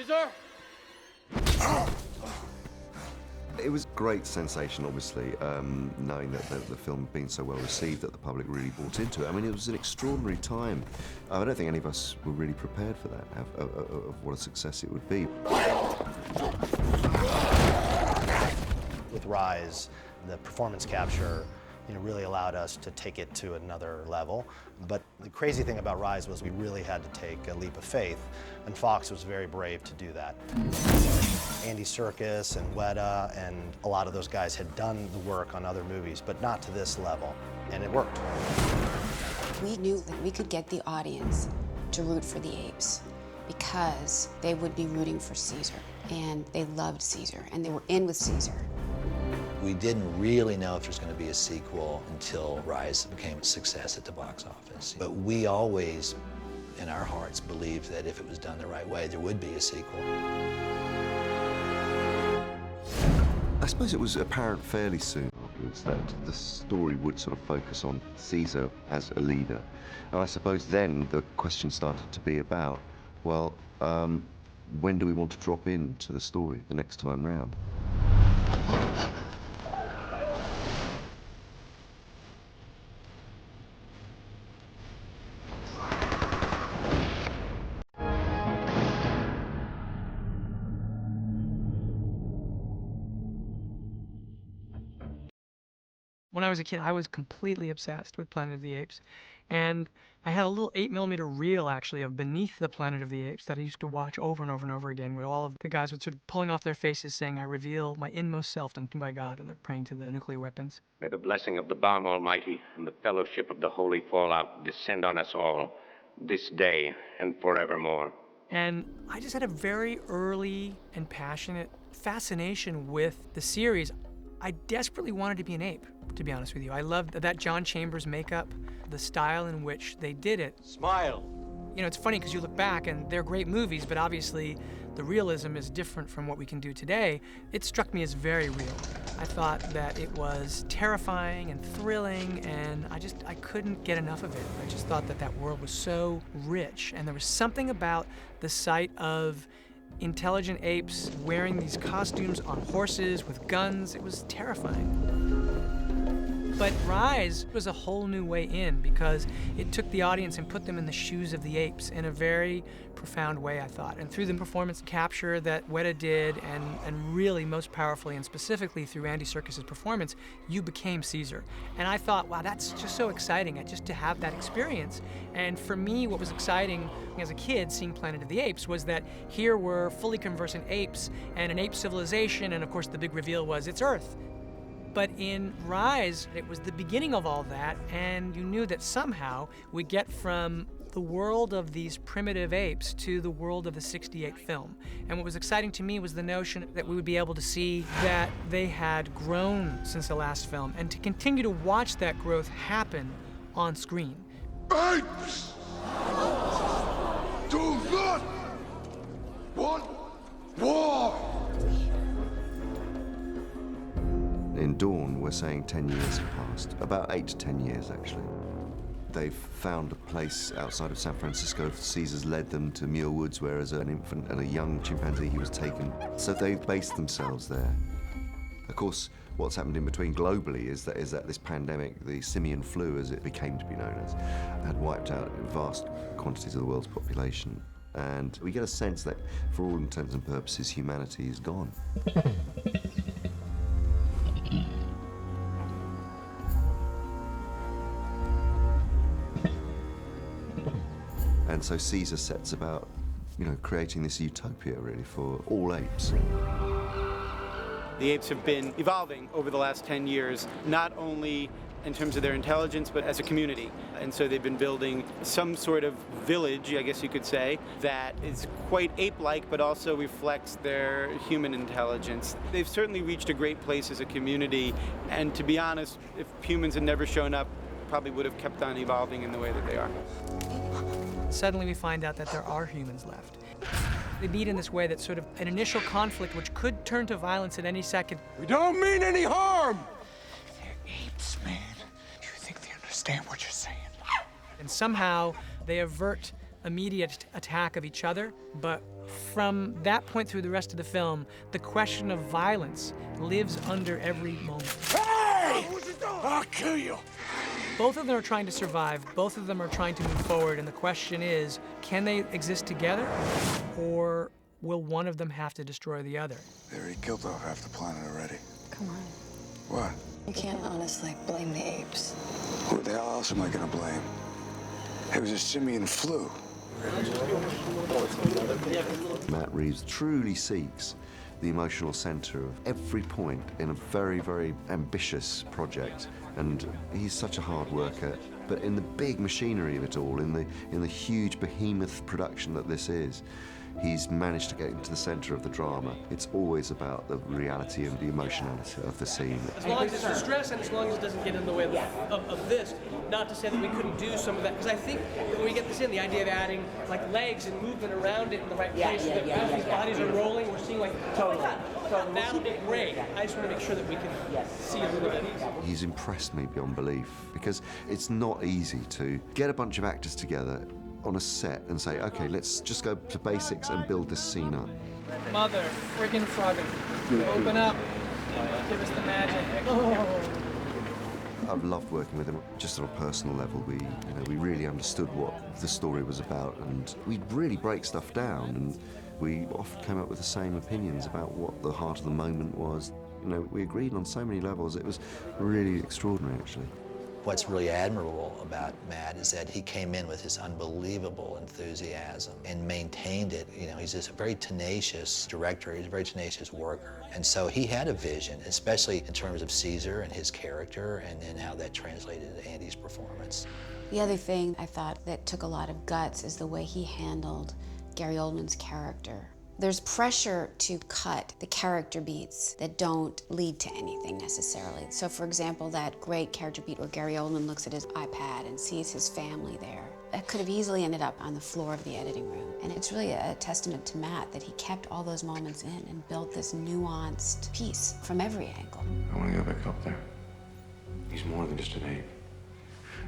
Caesar? It was great sensation, obviously, knowing that the film had been so well received that the public really bought into it. I mean, it was an extraordinary time. I don't think any of us were really prepared for that, of what a success it would be. With Rise, the performance capture really allowed us to take it to another level. But the crazy thing about Rise was we really had to take a leap of faith, and Fox was very brave to do that. Andy Serkis and Weta and a lot of those guys had done the work on other movies, but not to this level, and it worked. We knew that we could get the audience to root for the Apes because they would be rooting for Caesar, and they loved Caesar, and they were in with Caesar. We didn't really know if there was going to be a sequel until Rise became a success at the box office. But we always, in our hearts, believed that if it was done the right way, there would be a sequel. I suppose it was apparent fairly soon afterwards that the story would sort of focus on Caesar as a leader. And I suppose then the question started to be about, well, when do we want to drop into the story the next time round? When I was a kid, I was completely obsessed with Planet of the Apes. And I had a little 8mm reel, actually, of Beneath the Planet of the Apes that I used to watch over and over and over again, where all of the guys would sort of pulling off their faces saying, "I reveal my inmost self unto my God," and they're praying to the nuclear weapons. May the blessing of the Balm Almighty and the fellowship of the Holy Fallout descend on us all this day and forevermore. And I just had a very early and passionate fascination with the series. I desperately wanted to be an ape, to be honest with you. I loved that John Chambers makeup, the style in which they did it. Smile. You know, it's funny because you look back and they're great movies, but obviously the realism is different from what we can do today. It struck me as very real. I thought that it was terrifying and thrilling, and I couldn't get enough of it. I just thought that that world was so rich, and there was something about the sight of intelligent apes wearing these costumes on horses with guns. It was terrifying. But Rise was a whole new way in because it took the audience and put them in the shoes of the apes in a very profound way, I thought. And through the performance capture that Weta did, and really most powerfully and specifically through Andy Serkis' performance, you became Caesar. And I thought, wow, that's just so exciting, just to have that experience. And for me, what was exciting as a kid seeing Planet of the Apes was that here were fully conversant apes and an ape civilization, and of course the big reveal was it's Earth. But in Rise, it was the beginning of all that, and you knew that somehow we get from the world of these primitive apes to the world of the '68 film. And what was exciting to me was the notion that we would be able to see that they had grown since the last film, and to continue to watch that growth happen on screen. Apes! Do not want war! In Dawn, we're saying 10 years have passed, about 8 to 10 years, actually. They've found a place outside of San Francisco. Caesar's led them to Muir Woods, where as an infant and a young chimpanzee he was taken. So they've based themselves there. Of course, what's happened in between globally is that this pandemic, the simian flu, as it became to be known as, had wiped out vast quantities of the world's population. And we get a sense that, for all intents and purposes, humanity is gone. And so Caesar sets about, creating this utopia, really, for all apes. The apes have been evolving over the last 10 years, not only in terms of their intelligence, but as a community. And so they've been building some sort of village, I guess you could say, that is quite ape-like, but also reflects their human intelligence. They've certainly reached a great place as a community, and to be honest, if humans had never shown up, probably would have kept on evolving in the way that they are. Suddenly we find out that there are humans left. They meet in this way that's sort of an initial conflict which could turn to violence at any second. We don't mean any harm! They're apes, man. You think they understand what you're saying? And somehow they avert immediate attack of each other, but from that point through the rest of the film, the question of violence lives under every moment. Hey! I'll kill you! Both of them are trying to survive, both of them are trying to move forward, and the question is, can they exist together, or will one of them have to destroy the other? They already killed off half the planet already. Come on. What? You can't honestly blame the apes. Who the hell else am I gonna blame? It was a simian flu. Matt Reeves truly seeks the emotional center of every point in a very, very ambitious project. And he's such a hard worker. But in the big machinery of it all, in the huge behemoth production that this is, he's managed to get into the center of the drama. It's always about the reality and the emotionality of the scene. As long as it's distress and as long as it doesn't get in the way of this, not to say that we couldn't do some of that, because I think when we get this in, the idea of adding like legs and movement around it in the right place, so that as these bodies are rolling, we're seeing like, oh my God, that'll be great. I just want to make sure that we can see a little bit. He's impressed me beyond belief, because it's not easy to get a bunch of actors together on a set and say, okay, let's just go to basics and build this scene up. Mother friggin' frogger. Open up. Give us the magic. Oh. I've loved working with him just on a personal level. We really understood what the story was about, and we'd really break stuff down, and we often came up with the same opinions about what the heart of the moment was. We agreed on so many levels. It was really extraordinary, actually. What's really admirable about Matt is that he came in with this unbelievable enthusiasm and maintained it. He's just a very tenacious director. He's a very tenacious worker. And so he had a vision, especially in terms of Caesar and his character and how that translated into Andy's performance. The other thing I thought that took a lot of guts is the way he handled Gary Oldman's character. There's pressure to cut the character beats that don't lead to anything necessarily. So for example, that great character beat where Gary Oldman looks at his iPad and sees his family there. That could have easily ended up on the floor of the editing room. And it's really a testament to Matt that he kept all those moments in and built this nuanced piece from every angle. I want to go back up there. He's more than just an ape.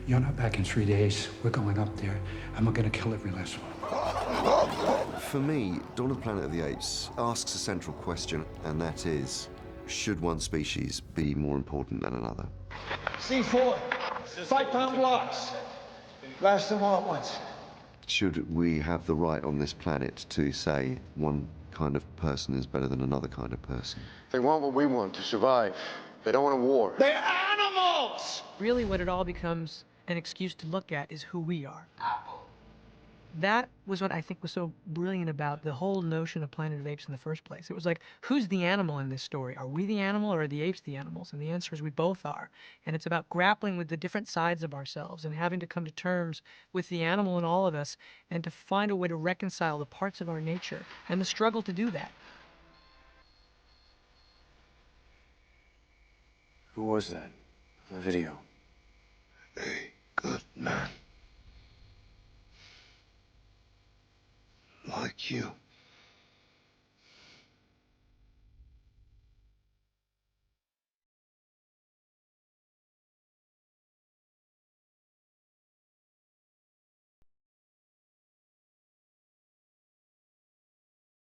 You're not back in 3 days. We're going up there, and we're gonna kill every last one. For me, Dawn of the Planet of the Apes asks a central question, and that is, should one species be more important than another? C4, 5-pound blocks. Blast them all at once. Should we have the right on this planet to say one kind of person is better than another kind of person? They want what we want, to survive. They don't want a war. They're animals! Really what it all becomes an excuse to look at is who we are. That was what I think was so brilliant about the whole notion of Planet of Apes in the first place. It was like, who's the animal in this story? Are we the animal or are the apes the animals? And the answer is we both are. And it's about grappling with the different sides of ourselves and having to come to terms with the animal in all of us and to find a way to reconcile the parts of our nature and the struggle to do that. Who was that? The video. A good man. Like you.